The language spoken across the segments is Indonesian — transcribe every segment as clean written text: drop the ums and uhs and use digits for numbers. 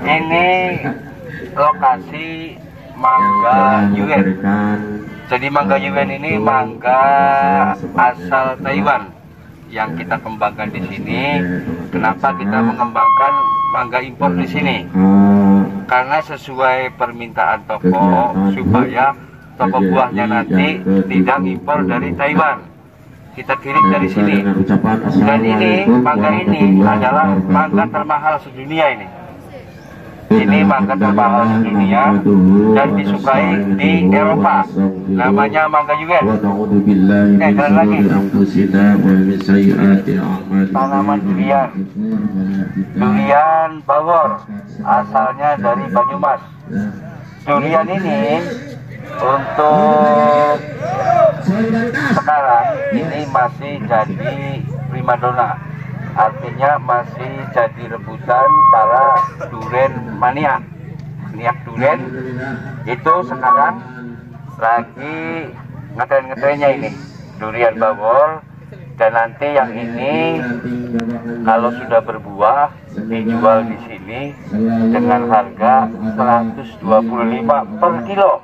Ini lokasi mangga yuen. Jadi mangga yuen ini mangga asal Taiwan yang kita kembangkan di sini. Kenapa kita mengembangkan mangga impor di sini? Karena sesuai permintaan toko, supaya toko buahnya nanti tidak impor dari Taiwan, kita kirim dari sini. Dan ini mangga ini adalah mangga termahal sedunia ini. Ini mangga termahal sedunia dan disukai di Eropa. Namanya mangga yuen. Keren lagi. Tanaman durian. Durian bawor. Asalnya dari Banyumas. Durian ini untuk sekarang ini masih jadi primadona. Artinya masih jadi rebutan para duren mania. Maniak duren itu sekarang lagi ngetren-ngetrennya ini durian bawor. Dan nanti yang ini kalau sudah berbuah dijual di sini dengan harga 125 per kilo.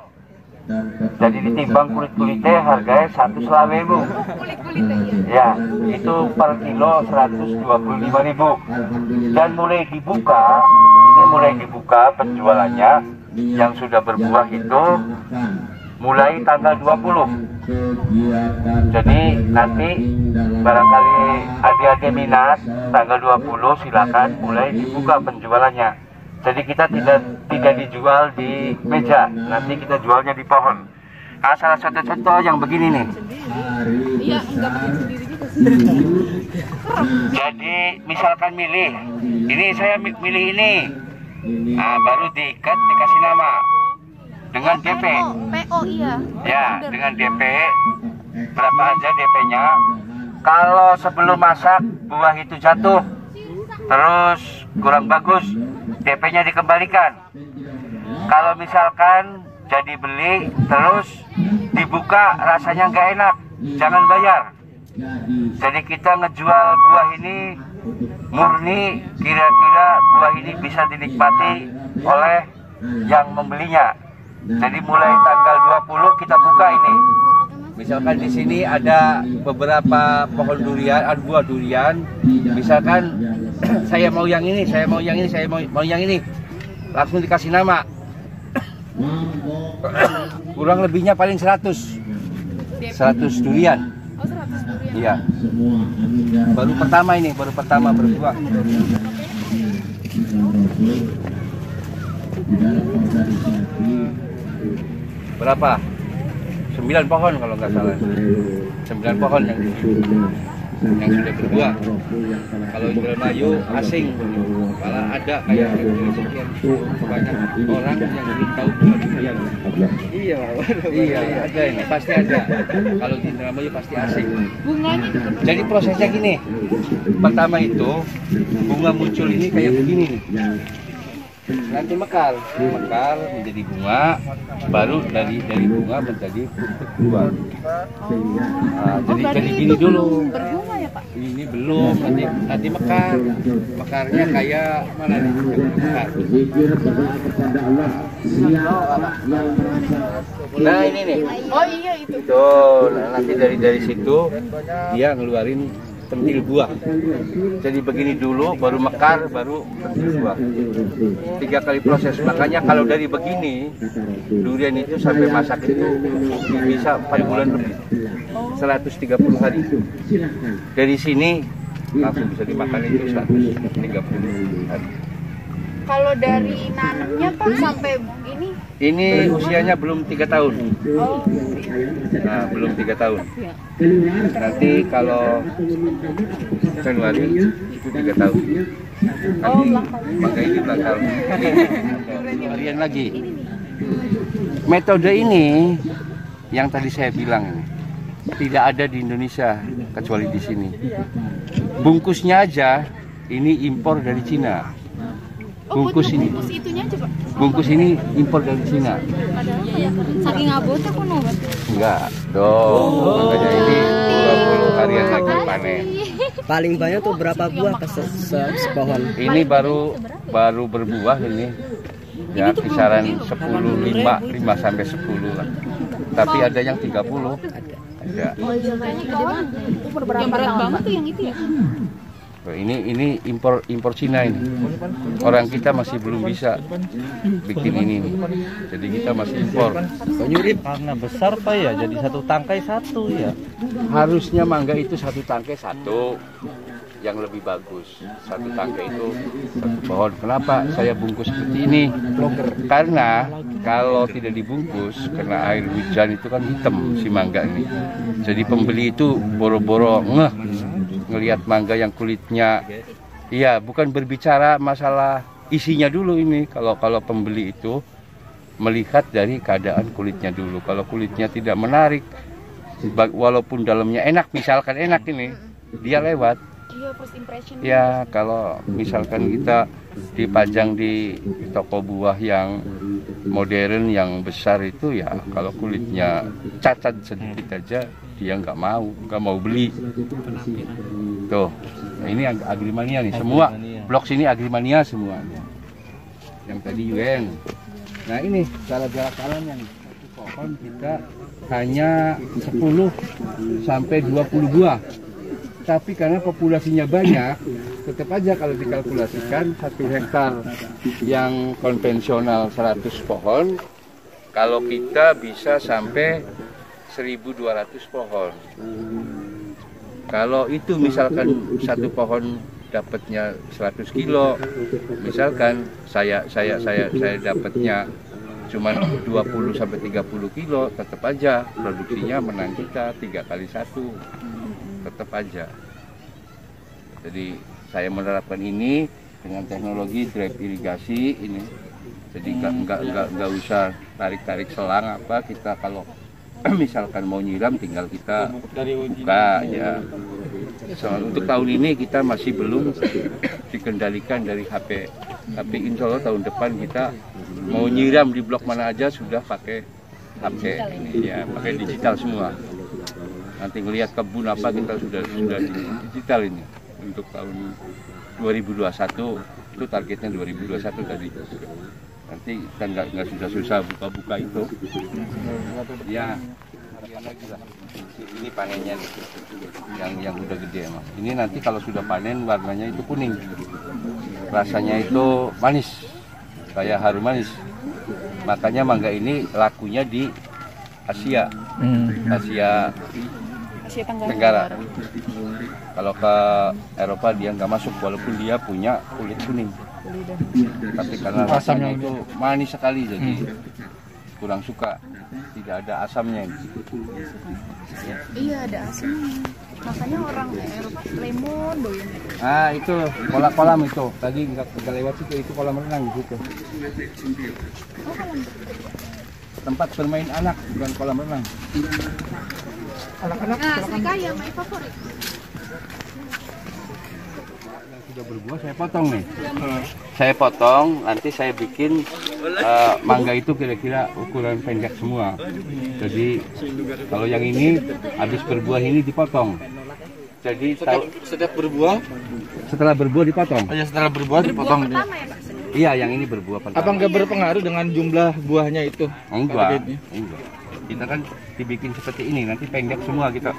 Jadi ditimbang kulit-kulitnya harganya 100.000. Ya, itu per kilo 125.000. Dan mulai dibuka penjualannya yang sudah berbuah itu mulai tanggal 20. Jadi nanti barangkali adik-adik minat tanggal 20 silakan mulai dibuka penjualannya. Jadi kita tidak dijual di meja, nanti kita jualnya di pohon. Nah, salah satu contoh yang begini nih. Iya, enggak pakai sendiri juga. Jadi misalkan milih, ini saya milih ini. Nah, baru diikat, dikasih nama dengan DP. PO iya. Ya, dengan DP. Berapa aja DP-nya? Kalau sebelum masak buah itu jatuh, terus kurang bagus, DP-nya dikembalikan. Kalau misalkan jadi beli terus dibuka rasanya nggak enak, jangan bayar. Jadi kita ngejual buah ini murni, kira-kira buah ini bisa dinikmati oleh yang membelinya. Jadi mulai tanggal 20 kita buka ini. Misalkan di sini ada beberapa pohon durian, ada buah durian. Misalkan saya mau yang ini, saya mau yang ini, saya mau yang ini. Langsung dikasih nama. Kurang lebihnya paling 100 durian. Oh, 100 durian. Iya. Baru pertama ini, baru pertama berbuah. Berapa? 9 pohon kalau nggak salah. 9 pohon yang sudah berbuah. Kalau Indramayu asing, malah ada kayak sekian banyak orang yang belum tahu buah durian. Iya, ada ini, pasti ada. Kalau di Indramayu pasti asing. Bunganya juga. Jadi prosesnya gini. Pertama itu bunga muncul ini kayak begini nih. Nanti mekar menjadi bunga, baru dari bunga menjadi buah. Jadi gini dulu. Berbunga ya Pak? Ini belum, nanti mekarnya kayak mana nih? Mekar. Nah ini nih. Oh iya itu. Tuh, nanti dari situ dia ngeluarin pentil buah. Jadi begini dulu, baru mekar, baru pentil buah. 3 kali proses. Makanya kalau dari begini, durian itu sampai masak itu bisa 4 bulan lebih, 130 hari. Dari sini langsung bisa dimakan itu 130 hari. Kalau dari nanamnya Pak sampai ini usianya belum 3 tahun. oh Nah, belum 3 tahun. Nanti kalau Januari itu 3 tahun. Nanti mangga ini bakal varian lagi. Metode ini yang tadi saya bilang ini tidak ada di Indonesia kecuali di sini. Bungkusnya aja ini impor dari Cina. Bungkus ini. bungkus itunya aja Pak. Bungkus ini impor dari Cina. Saking abotnya kuno. Enggak. Tuh, makanya ini 20 harian lagi panen. Paling banyak tuh berapa buah pas sepohon? Ini baru berbuah ini. Ya, kisaran 10, 5 sampai 10 lah. Tapi ada yang 30. Ada. Yang berat banget tuh yang itu ya. Ini impor Cina ini. Orang kita masih belum bisa bikin ini nih. Jadi kita masih impor. Nyurit karena besar Pak ya, jadi satu tangkai satu ya. Harusnya mangga itu satu tangkai satu. Yang lebih bagus satu tangkai itu satu pohon. Kenapa saya bungkus seperti ini? Karena kalau tidak dibungkus kena air hujan itu kan hitam si mangga ini. Jadi pembeli itu boro-boro ngelihat mangga yang kulitnya, iya, bukan berbicara masalah isinya dulu ini. Kalau pembeli itu melihat dari keadaan kulitnya dulu. Kalau kulitnya tidak menarik, walaupun dalamnya enak, misalkan enak ini, dia lewat. Iya, first impression. Ya, kalau misalkan kita dipajang di toko buah yang modern, yang besar itu ya, kalau kulitnya cacat sedikit aja, dia nggak mau beli. Tuh, ini Agrimania nih, semua blok sini Agrimania semua. Yang tadi UN. Nah ini cara jarak-jaraknya nih, satu pohon kita hanya 10 sampai 20 buah. Tapi karena populasinya banyak, tetap aja kalau dikalkulasikan 1 hektar yang konvensional 100 pohon, kalau kita bisa sampai 1.200 pohon. Kalau itu misalkan satu pohon dapatnya 100 kilo, misalkan saya dapatnya cuma 20 sampai 30 kilo, tetap aja produksinya menang kita 3 kali 1. Tetap aja. Jadi saya menerapkan ini dengan teknologi drip irigasi ini. Jadi nggak usah tarik selang apa, kita kalau misalkan mau nyiram tinggal kita buka ya. So, untuk tahun ini kita masih belum dikendalikan dari HP. Tapi insya Allah tahun depan kita mau nyiram di blok mana aja sudah pakai HP ini ya, pakai digital semua. Nanti ngelihat kebun apa kita sudah digital ini untuk tahun 2021, itu targetnya 2021 tadi. Nanti kita nggak susah-susah buka-buka itu. Ya, lagi lah. Ini panennya nih, yang udah gede emang. Ini nanti kalau sudah panen warnanya itu kuning, rasanya itu manis, kayak harum manis. Makanya mangga ini lakunya di Asia Tenggara. Kalau ke Eropa dia nggak masuk, walaupun dia punya kulit kuning. Tapi karena rasanya itu manis sekali, jadi kurang suka. Tidak ada asamnya. Iya, ada asamnya. Makanya orang Eropa lemon doyan. Ah, itu kolam itu. Tadi nggak lewat situ, itu kolam renang di situ. Tempat bermain anak, bukan kolam renang. Anak-anak serikaya, my favorit. Yang sudah berbuah saya potong nih. Saya potong, nanti saya bikin mangga itu kira-kira ukuran pendek semua. Jadi kalau yang ini habis berbuah ini dipotong. Jadi setelah berbuah dipotong. Oh ya, setelah berbuah dipotong. Pertama ya Pak? Iya, yang ini berbuah pertama. Apa nggak berpengaruh dengan jumlah buahnya itu? Enggak. Kita kan dibikin seperti ini, nanti pendek semua kita.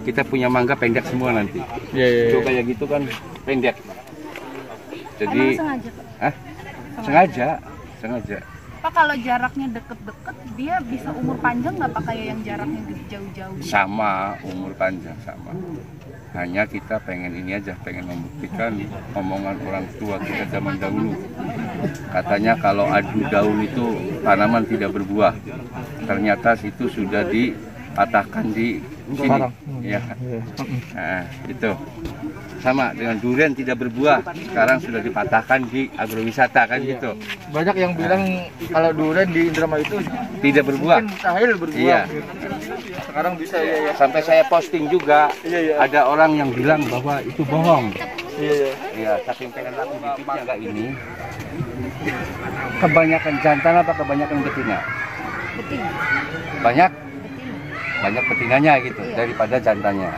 Kita punya mangga pendek semua nanti. Itu kayak gitu kan pendek. Jadi Emang sengaja Pak? sengaja. Pak, kalau jaraknya deket-deket, dia bisa umur panjang nggak Pak kayak yang jaraknya jauh-jauh? Sama, umur panjang sama. Hanya kita pengen ini aja, pengen membuktikan omongan orang tua kita zaman dahulu. Katanya kalau adu daun itu tanaman tidak berbuah. Ternyata itu sudah dipatahkan di sini. Ya. Nah, itu. Sama dengan durian tidak berbuah, sekarang sudah dipatahkan di agrowisata kan gitu. Banyak yang bilang kalau durian di Indramayu itu Tidak berbuah. mustahil berbuah. Iya. Sekarang bisa ya. Sampai saya posting juga, Iya. ada orang yang bilang bahwa itu bohong. Iya. Ya, saking pengen aku bikin mangga ini. Kebanyakan jantan apa kebanyakan betina? Betina. Banyak betinanya gitu daripada jantannya.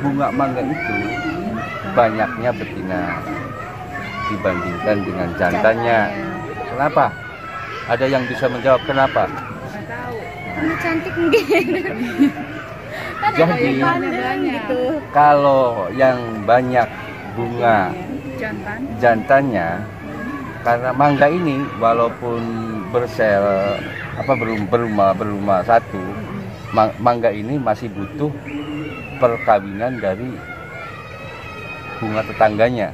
Bunga mangga itu banyaknya betina dibandingkan dengan jantannya. Kenapa? Ada yang bisa menjawab kenapa? Nggak tahu. Ini cantik mungkin. Kan Jadi, ada yang panjang gitu. Kalau yang banyak bunga jantannya, karena mangga ini walaupun bersel berumah satu, mangga ini masih butuh perkawinan dari bunga tetangganya.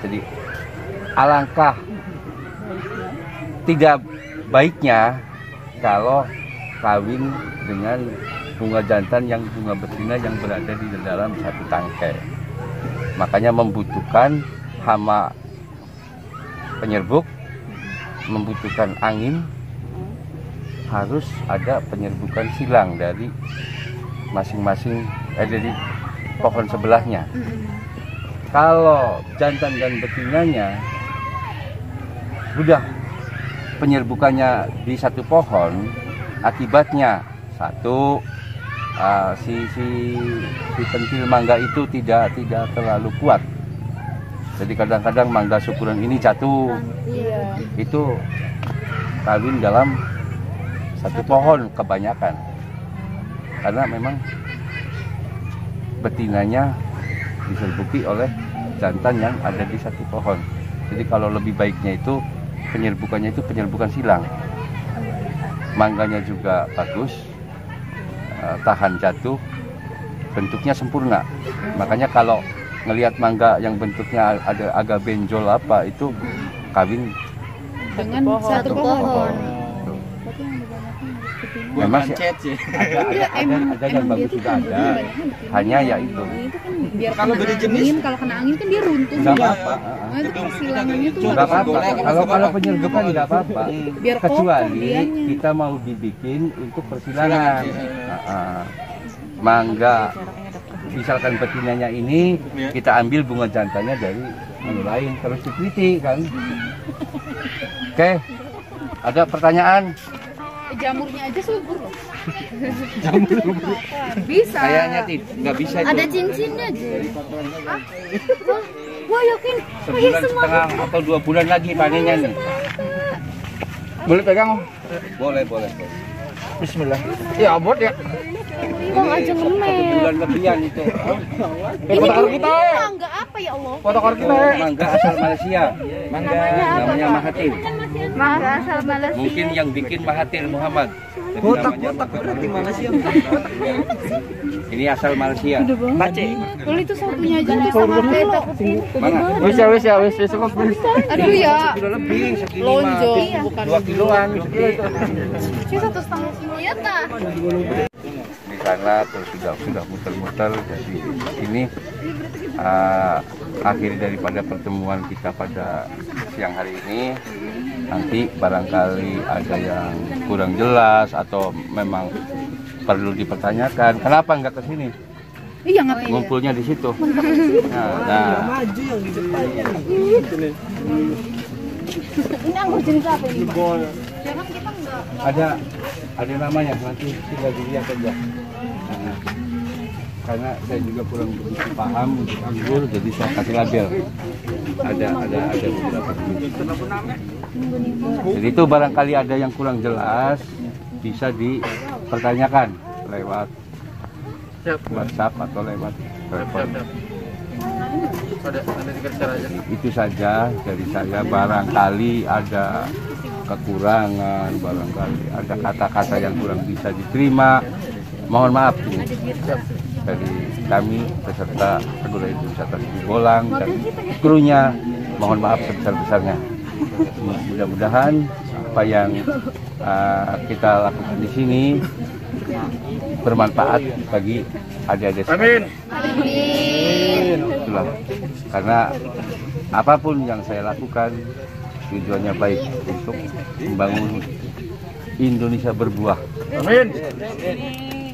Jadi alangkah tidak baiknya kalau kawin dengan bunga jantan yang bunga betina yang berada di dalam satu tangkai. Makanya membutuhkan hama penyerbuk, membutuhkan angin, harus ada penyerbukan silang dari masing-masing dari pohon sebelahnya. Kalau jantan dan betinanya udah penyerbukannya di satu pohon, akibatnya satu si pentil mangga itu tidak terlalu kuat. Jadi kadang-kadang mangga syukuran ini jatuh. Iya. Itu kawin dalam satu pohon kebanyakan. Karena memang betinanya diserbuki oleh jantan yang ada di satu pohon. Jadi kalau lebih baiknya itu penyerbukannya itu penyerbukan silang. Mangganya juga bagus, tahan jatuh, bentuknya sempurna. Makanya kalau ngelihat mangga yang bentuknya ada agak benjol apa itu kawin Dengan satu pohon. memang sih ada yang bagus juga ada, hanya ya itu Biar kalau beda jenis, kalau kena angin kan dia runtuh. nggak apa-apa. Nah, itu persilangannya tuh Nggak apa-apa. Kalau penyerbukan nggak apa-apa. Biar kokoh Kecuali dianya. kita mau dibikin untuk persilangan. Mangga, misalkan betinanya ini kita ambil bunga jantannya dari yang lain, terus diteliti kan. Oke, ada pertanyaan? Jamurnya aja subur loh. Jamur bisa. Kayaknya nggak bisa itu. Ada cincinnya aja. Wah yakin. Sebulan setengah atau 2 bulan lagi panennya nih. Boleh pegang? Boleh. Bismillah. Ya abot ya. Bang aja ngemen. 1 bulan lebihan itu. Foto kita. Enggak apa ya Allah. Foto kita. Mangga asal Malaysia. Namanya Mahathir. Mangga asal Malaysia. Mungkin yang bikin Mahathir Muhammad. Kotak berarti Malaysia. Ini asal Malaysia. Kalau itu satunya aja tuh sama takutin. Mana? Wis ya. Aduh ya. Kilo lebih, segini Lonjong, mah. bukan 2 kiloan. Cuma 1,5 kilo ya ta. Di sana terus sudah muter-muter, jadi ini akhir daripada pertemuan kita pada siang hari ini. Nanti barangkali ada yang kurang jelas atau memang perlu dipertanyakan, kenapa nggak ke sini? Iya ngapain? Ngumpulnya di situ. Nah, Maju yang di depan. Ini anggur jenis apa ini? Jangan kita enggak. ada namanya, nanti tinggal dilihat aja. Nah, karena saya juga kurang begitu paham untuk anggur, jadi saya kasih label. Ada beberapa jenis. Jadi itu barangkali ada yang kurang jelas, bisa dipertanyakan lewat WhatsApp atau lewat telepon. Itu saja dari saya. Barangkali ada kekurangan, barangkali ada kata-kata yang kurang bisa diterima, Mohon maaf ini dari kami peserta perguruan tinggi wisata Sibolang dan krunya, mohon maaf sebesar-besarnya. Mudah-mudahan apa yang kita lakukan di sini bermanfaat bagi adik-adik. Amin. Itulah, karena apapun yang saya lakukan tujuannya baik untuk membangun Indonesia berbuah. Amin.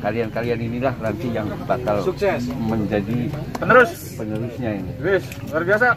Kalian-kalian inilah nanti yang bakal Sukses menjadi penerusnya ini. Wis, luar biasa.